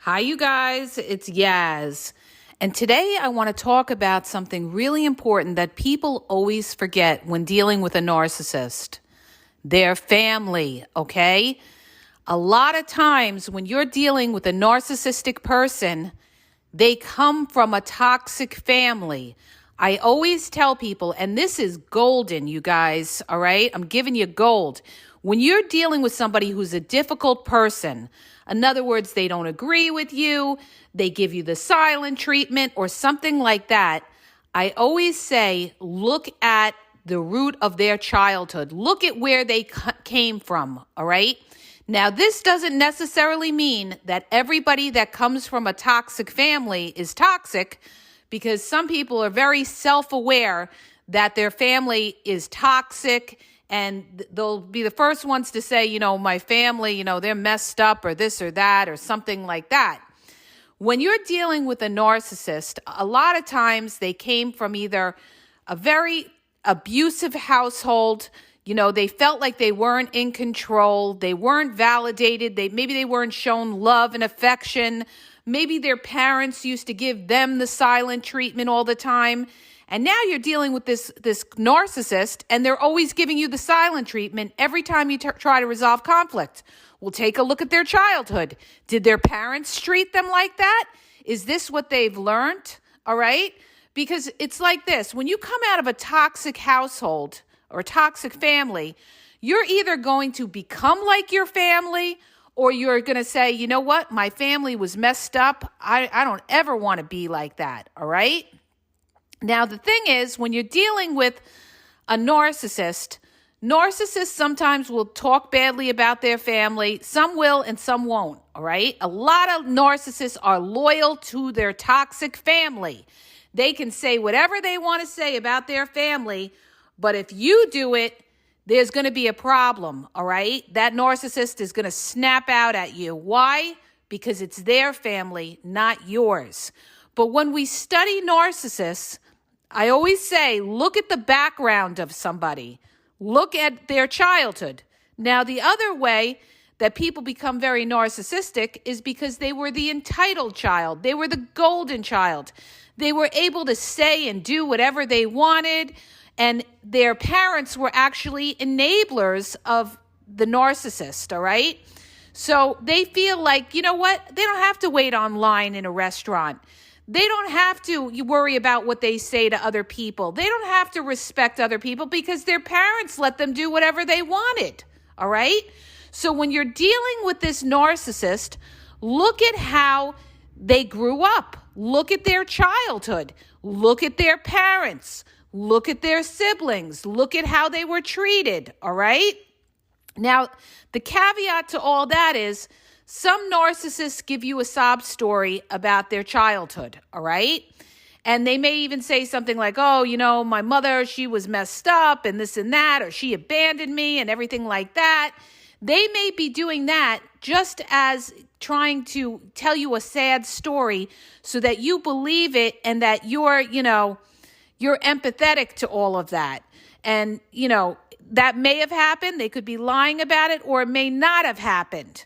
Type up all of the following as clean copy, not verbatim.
Hi, you guys. It's Yaz. And today I want to talk about something really important that people always forget when dealing with a narcissist. Their family, okay? A lot of times when you're dealing with a narcissistic person, they come from a toxic family. I always tell people, and this is golden, you guys, all right? I'm giving you gold. When you're dealing with somebody who's a difficult person, in other words, they don't agree with you, they give you the silent treatment or something like that, I always say, look at the root of their childhood. Look at where they came from, all right? Now, this doesn't necessarily mean that everybody that comes from a toxic family is toxic, because some people are very self-aware that their family is toxic, and they'll be the first ones to say, my family, they're messed up or this or that or something like that. When you're dealing with a narcissist, a lot of times they came from either a very abusive household. They felt like they weren't in control. They weren't validated. Maybe they weren't shown love and affection. Maybe their parents used to give them the silent treatment all the time. And now you're dealing with this narcissist, and they're always giving you the silent treatment every time you try to resolve conflict. Well, take a look at their childhood. Did their parents treat them like that? Is this what they've learned? All right? Because it's like this. When you come out of a toxic household or a toxic family, you're either going to become like your family, or you're going to say, you know what? My family was messed up. I don't ever want to be like that. All right? Now, the thing is, when you're dealing with a narcissists sometimes will talk badly about their family. Some will and some won't, all right? A lot of narcissists are loyal to their toxic family. They can say whatever they want to say about their family, but if you do it, there's going to be a problem, all right? That narcissist is going to snap out at you. Why? Because it's their family, not yours. But when we study narcissists, I always say, look at the background of somebody. Look at their childhood. Now, the other way that people become very narcissistic is because they were the entitled child. They were the golden child. They were able to say and do whatever they wanted, and their parents were actually enablers of the narcissist, all right? So they feel like, you know what? They don't have to wait online in a restaurant. They don't have to worry about what they say to other people. They don't have to respect other people because their parents let them do whatever they wanted, all right? So when you're dealing with this narcissist, look at how they grew up. Look at their childhood. Look at their parents. Look at their siblings. Look at how they were treated, all right? Now, the caveat to all that is, some narcissists give you a sob story about their childhood, all right? And they may even say something like, my mother, she was messed up and this and that, or she abandoned me and everything like that. They may be doing that just as trying to tell you a sad story so that you believe it and that you're empathetic to all of that. And, that may have happened. They could be lying about it, or it may not have happened.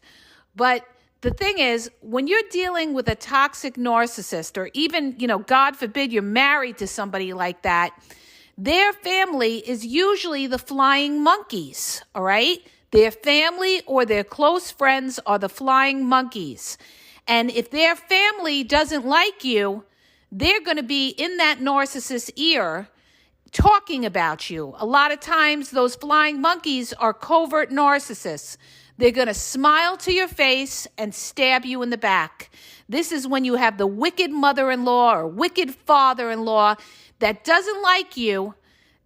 But the thing is, when you're dealing with a toxic narcissist, or even, God forbid, you're married to somebody like that, their family is usually the flying monkeys, all right? Their family or their close friends are the flying monkeys. And if their family doesn't like you, they're going to be in that narcissist's ear talking about you. A lot of times, those flying monkeys are covert narcissists. They're going to smile to your face and stab you in the back. This is when you have the wicked mother-in-law or wicked father-in-law that doesn't like you,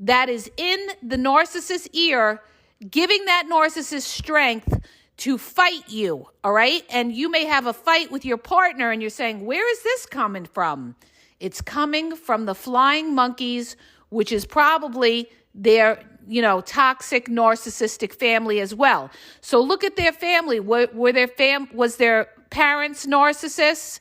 that is in the narcissist's ear, giving that narcissist strength to fight you, all right? And you may have a fight with your partner and you're saying, where is this coming from? It's coming from the flying monkeys, which is probably their toxic narcissistic family as well. So look at their family. Was their parents narcissists?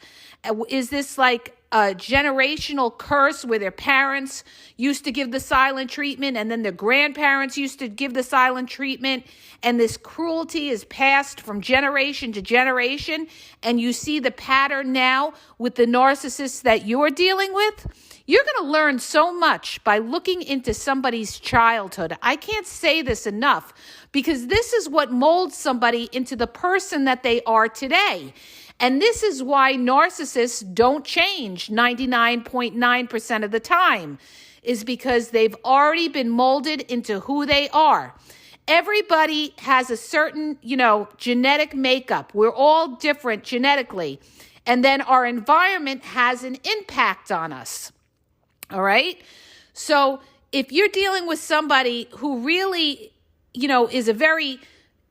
Is this like a generational curse where their parents used to give the silent treatment and then their grandparents used to give the silent treatment, and this cruelty is passed from generation to generation, and you see the pattern now with the narcissists that you're dealing with, you're going to learn so much by looking into somebody's childhood. I can't say this enough, because this is what molds somebody into the person that they are today. And this is why narcissists don't change 99.9% of the time, is because they've already been molded into who they are. Everybody has a certain, genetic makeup. We're all different genetically. And then our environment has an impact on us. All right? So if you're dealing with somebody who really, is a very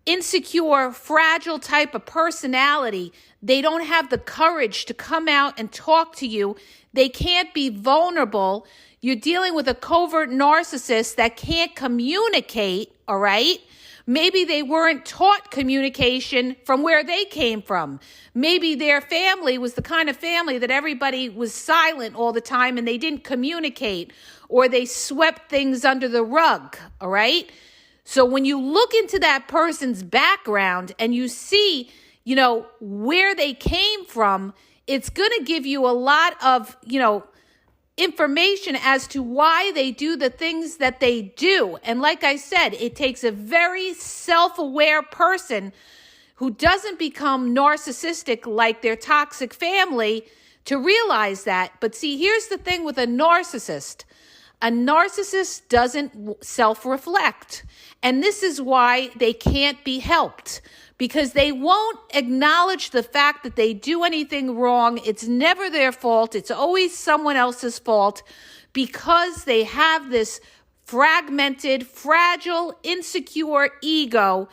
insecure, fragile type of personality, they don't have the courage to come out and talk to you. They can't be vulnerable. You're dealing with a covert narcissist that can't communicate, all right? Maybe they weren't taught communication from where they came from. Maybe their family was the kind of family that everybody was silent all the time and they didn't communicate, or they swept things under the rug, all right? So when you look into that person's background and you see, where they came from, it's going to give you a lot of, information as to why they do the things that they do. And like I said, it takes a very self-aware person who doesn't become narcissistic like their toxic family to realize that. But see, here's the thing with a narcissist. A narcissist doesn't self-reflect. And this is why they can't be helped, because they won't acknowledge the fact that they do anything wrong. It's never their fault. It's always someone else's fault, because they have this fragmented, fragile, insecure ego,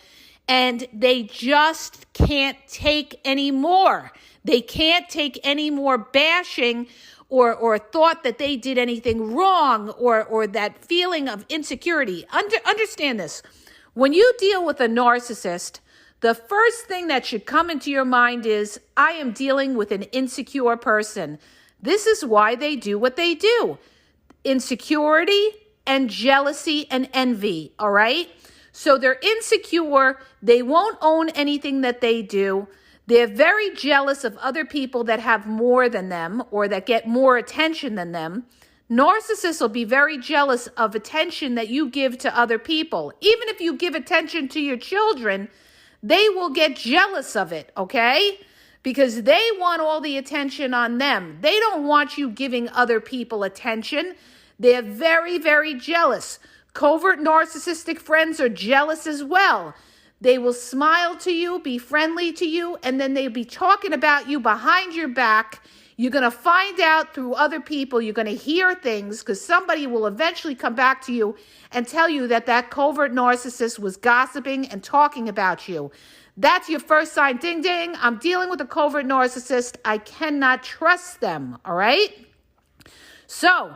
and they just can't take any more. They can't take any more bashing or thought that they did anything wrong, or that feeling of insecurity. Understand this. When you deal with a narcissist, the first thing that should come into your mind is, I am dealing with an insecure person. This is why they do what they do. Insecurity and jealousy and envy, all right? So they're insecure. They won't own anything that they do. They're very jealous of other people that have more than them or that get more attention than them. Narcissists will be very jealous of attention that you give to other people. Even if you give attention to your children, they will get jealous of it, okay? Because they want all the attention on them. They don't want you giving other people attention. They're very, very jealous. Covert narcissistic friends are jealous as well. They will smile to you, be friendly to you, and then they'll be talking about you behind your back. You're going to find out through other people. You're going to hear things, because somebody will eventually come back to you and tell you that covert narcissist was gossiping and talking about you. That's your first sign. Ding, ding. I'm dealing with a covert narcissist. I cannot trust them, all right? So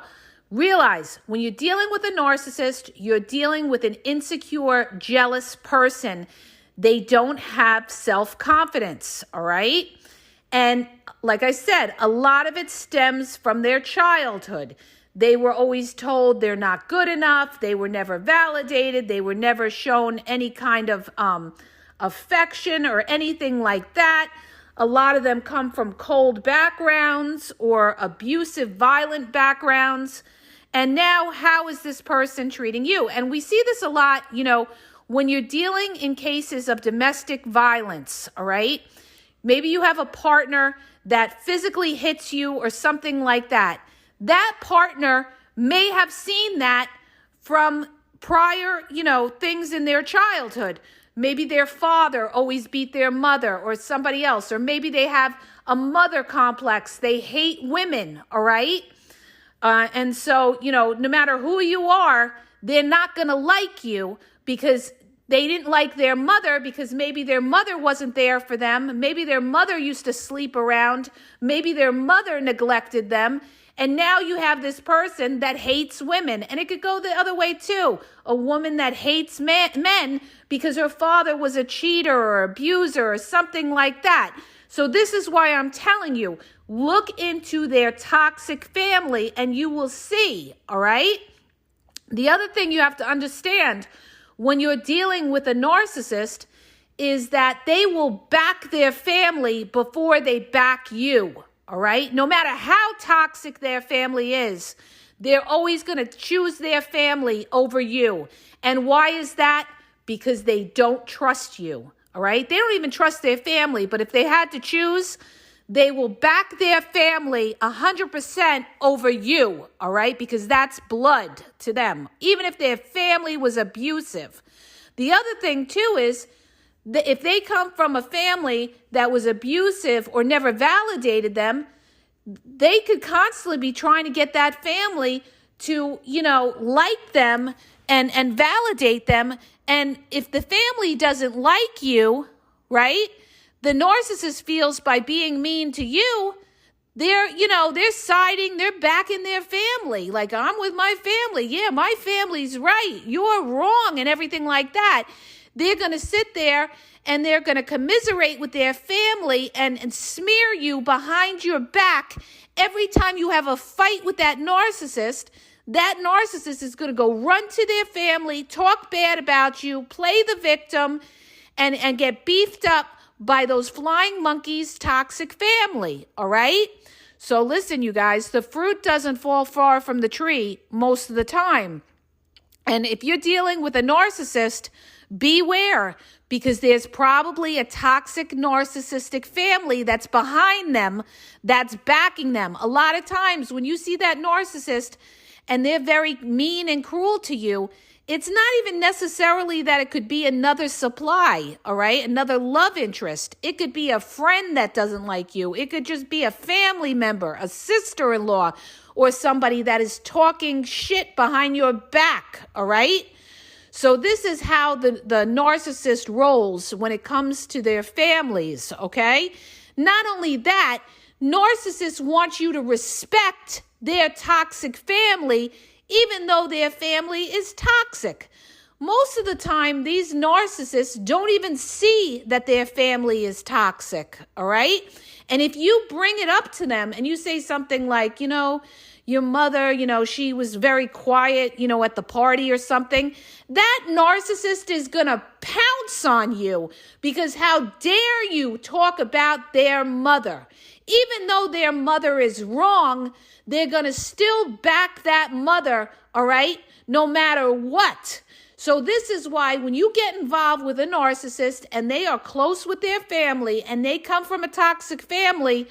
realize, when you're dealing with a narcissist, you're dealing with an insecure, jealous person. They don't have self-confidence, all right? And like I said, a lot of it stems from their childhood. They were always told they're not good enough. They were never validated. They were never shown any kind of affection or anything like that. A lot of them come from cold backgrounds or abusive, violent backgrounds. And now, how is this person treating you? And we see this a lot, when you're dealing in cases of domestic violence, all right? Maybe you have a partner that physically hits you or something like that. That partner may have seen that from prior, things in their childhood. Maybe their father always beat their mother or somebody else, or maybe they have a mother complex. They hate women, all right? And so, no matter who you are, they're not going to like you because they didn't like their mother, because maybe their mother wasn't there for them. Maybe their mother used to sleep around. Maybe their mother neglected them. And now you have this person that hates women. And it could go the other way too. A woman that hates men because her father was a cheater or abuser or something like that. So this is why I'm telling you, Look into their toxic family and you will see, all right? The other thing you have to understand when you're dealing with a narcissist is that they will back their family before they back you, all right? No matter how toxic their family is, they're always going to choose their family over you. And why is that? Because they don't trust you, all right? They don't even trust their family, but if they had to choose, they will back their family 100% over you, all right? Because that's blood to them, even if their family was abusive. The other thing, too, is that if they come from a family that was abusive or never validated them, they could constantly be trying to get that family to, like them and validate them. And if the family doesn't like you, right, the narcissist feels by being mean to you, they're siding, they're backing their family. Like, I'm with my family. Yeah, my family's right. You're wrong and everything like that. They're going to sit there and they're going to commiserate with their family and smear you behind your back. Every time you have a fight with that narcissist is going to go run to their family, talk bad about you, play the victim, and get beefed up by those flying monkeys' toxic family, all right? So listen, you guys, the fruit doesn't fall far from the tree most of the time. And if you're dealing with a narcissist, beware, because there's probably a toxic narcissistic family that's behind them, that's backing them. A lot of times when you see that narcissist and they're very mean and cruel to you, it's not even necessarily that it could be another supply, all right? Another love interest. It could be a friend that doesn't like you. It could just be a family member, a sister-in-law, or somebody that is talking shit behind your back, all right? So this is how the narcissist rolls when it comes to their families, okay? Not only that, narcissists want you to respect their toxic family even though their family is toxic. Most of the time, these narcissists don't even see that their family is toxic, all right? And if you bring it up to them and you say something like, your mother, she was very quiet, at the party or something, that narcissist is going to pounce on you because how dare you talk about their mother? Even though their mother is wrong, they're going to still back that mother, all right, no matter what. So this is why when you get involved with a narcissist and they are close with their family and they come from a toxic family,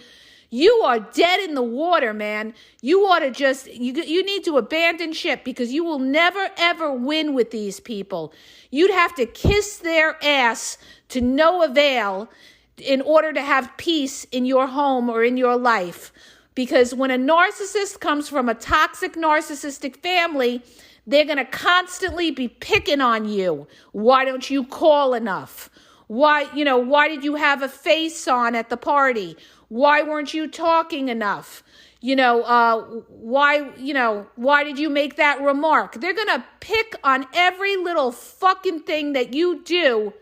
you are dead in the water, man. You ought to you need to abandon ship because you will never, ever win with these people. You'd have to kiss their ass to no avail in order to have peace in your home or in your life. Because when a narcissist comes from a toxic narcissistic family, they're going to constantly be picking on you. Why don't you call enough? Why did you have a face on at the party? Why weren't you talking enough? Why did you make that remark? They're going to pick on every little fucking thing that you do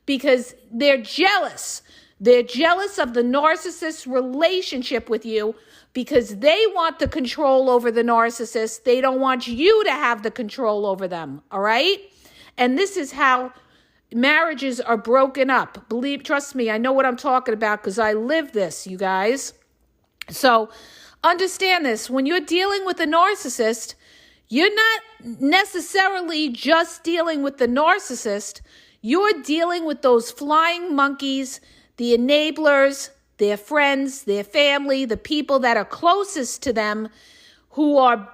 because they're jealous. They're jealous of the narcissist's relationship with you because they want the control over the narcissist. They don't want you to have the control over them, all right? And this is how marriages are broken up. Trust me, I know what I'm talking about because I live this, you guys. So understand this. When you're dealing with a narcissist, you're not necessarily just dealing with the narcissist. You're dealing with those flying monkeys, the enablers, their friends, their family, the people that are closest to them who are,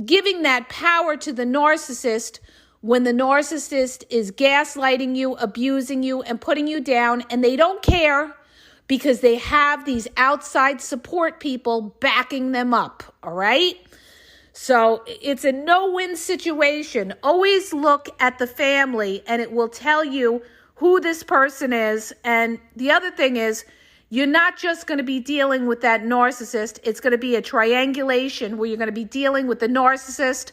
giving that power to the narcissist when the narcissist is gaslighting you, abusing you, and putting you down, and they don't care because they have these outside support people backing them up, all right? So it's a no-win situation. Always look at the family, and it will tell you who this person is. And the other thing is, you're not just going to be dealing with that narcissist. It's going to be a triangulation where you're going to be dealing with the narcissist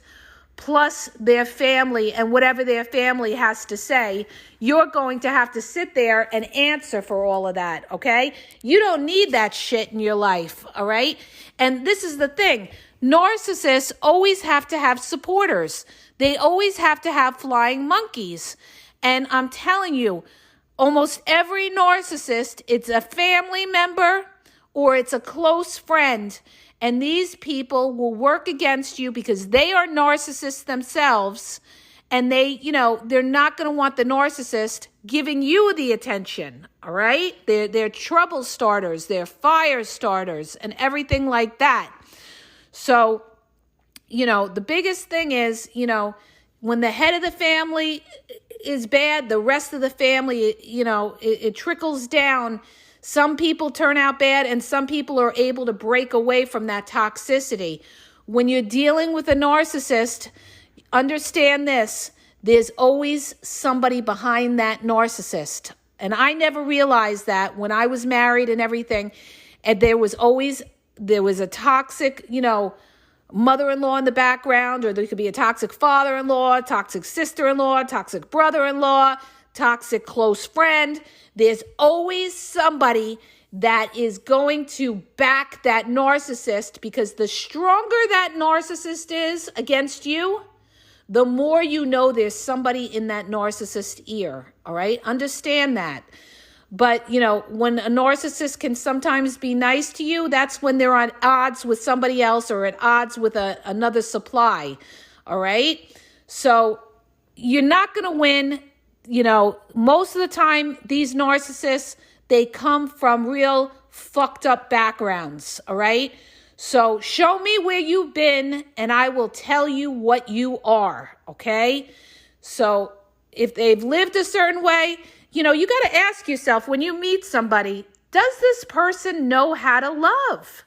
plus their family and whatever their family has to say, you're going to have to sit there and answer for all of that, okay? You don't need that shit in your life, all right? And this is the thing. Narcissists always have to have supporters. They always have to have flying monkeys. And I'm telling you, almost every narcissist, it's a family member or it's a close friend. And these people will work against you because they are narcissists themselves. And they're not going to want the narcissist giving you the attention, all right? They're trouble starters, they're fire starters, and everything like that. So, the biggest thing is, when the head of the family is bad, the rest of the family, it trickles down. Some people turn out bad and some people are able to break away from that toxicity. When you're dealing with a narcissist, understand this, there's always somebody behind that narcissist. And I never realized that when I was married and everything, and there was a toxic, mother-in-law in the background, or there could be a toxic father-in-law, toxic sister-in-law, toxic brother-in-law, toxic close friend. There's always somebody that is going to back that narcissist, because the stronger that narcissist is against you, the more there's somebody in that narcissist ear, all right? Understand that. But, when a narcissist can sometimes be nice to you, that's when they're at odds with somebody else or at odds with another supply, all right? So you're not going to win. Most of the time, these narcissists, they come from real fucked up backgrounds, all right? So show me where you've been and I will tell you what you are, okay? So if they've lived a certain way, you got to ask yourself when you meet somebody, does this person know how to love?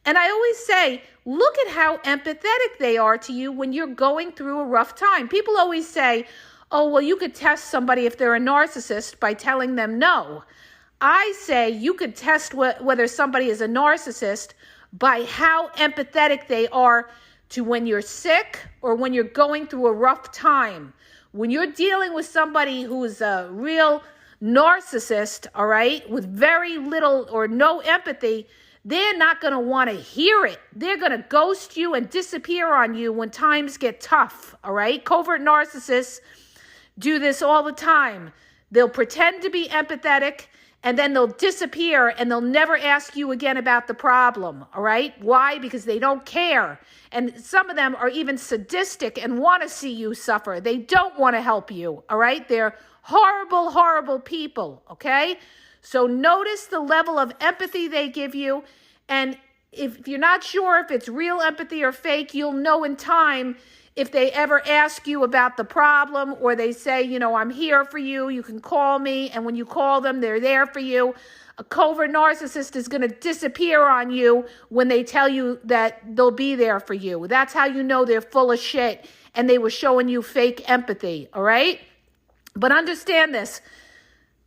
And I always say, look at how empathetic they are to you when you're going through a rough time. People always say, oh, well, you could test somebody if they're a narcissist by telling them no. I say you could test whether somebody is a narcissist by how empathetic they are to when you're sick or when you're going through a rough time. When you're dealing with somebody who's a real narcissist, all right, with very little or no empathy, they're not going to want to hear it. They're going to ghost you and disappear on you when times get tough, all right? Covert narcissists do this all the time. They'll pretend to be empathetic and then they'll disappear and they'll never ask you again about the problem, all right? Why? Because they don't care. And some of them are even sadistic and want to see you suffer. They don't want to help you, all right? They're horrible, horrible people, okay? So notice the level of empathy they give you. And if you're not sure if it's real empathy or fake, you'll know in time if they ever ask you about the problem or they say, I'm here for you, you can call me. And when you call them, they're there for you. A covert narcissist is going to disappear on you when they tell you that they'll be there for you. That's how you know they're full of shit and they were showing you fake empathy, all right? But understand this.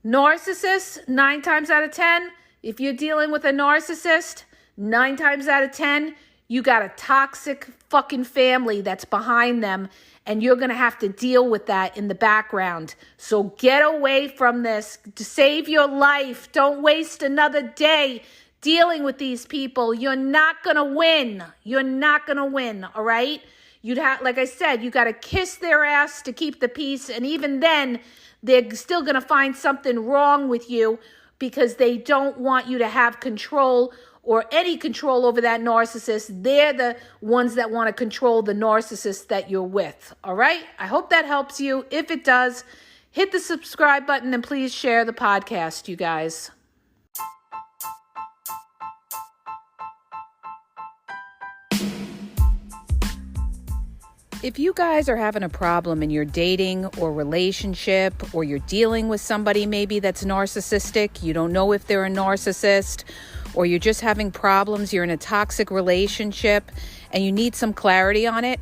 Narcissists, 9 times out of 10, if you're dealing with a narcissist, 9 times out of 10, you got a toxic fucking family that's behind them, and you're going to have to deal with that in the background. So get away from this to save your life. Don't waste another day dealing with these people. You're not going to win. You're not going to win, all right? Like I said, you got to kiss their ass to keep the peace, and even then, they're still going to find something wrong with you because they don't want you to have control or any control over that narcissist. They're the ones that want to control the narcissist that you're with, all right? I hope that helps you. If it does, hit the subscribe button and please share the podcast, you guys. If you guys are having a problem in your dating or relationship, or you're dealing with somebody maybe that's narcissistic, you don't know if they're a narcissist, or you're just having problems, you're in a toxic relationship and you need some clarity on it,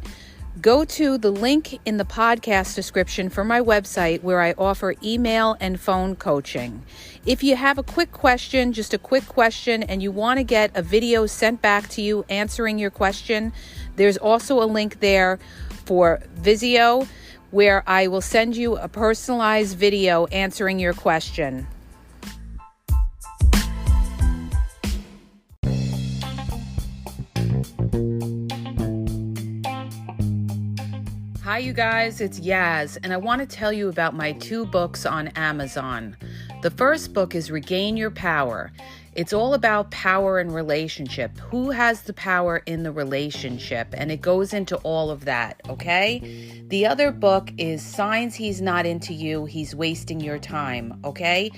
go to the link in the podcast description for my website where I offer email and phone coaching. If you have a quick question, just a quick question, and you want to get a video sent back to you answering your question, there's also a link there for Vizio, where I will send you a personalized video answering your question. Hi, you guys, it's Yaz, and I want to tell you about my 2 books on Amazon. The first book is Regain Your Power. It's all about power and relationship. Who has the power in the relationship? And it goes into all of that, okay? The other book is Signs He's Not Into You, He's Wasting Your Time, okay?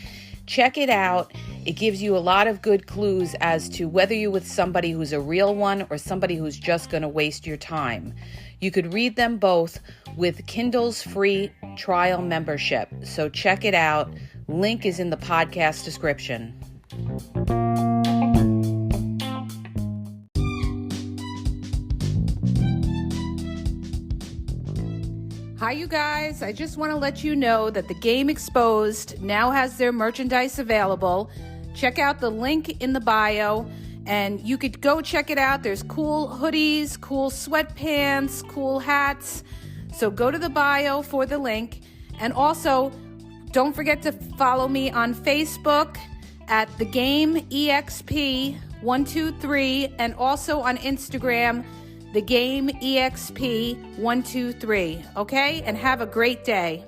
Check it out. It gives you a lot of good clues as to whether you're with somebody who's a real one or somebody who's just going to waste your time. You could read them both with Kindle's free trial membership. So check it out. Link is in the podcast description. Hi, you guys. I just want to let you know that the Game Exposed now has their merchandise available. Check out the link in the bio, and you could go check it out. There's cool hoodies, cool sweatpants, cool hats. So go to the bio for the link. And also, don't forget to follow me on Facebook at The Game EXP 123, and also on Instagram, The Game EXP 123. Okay? And have a great day.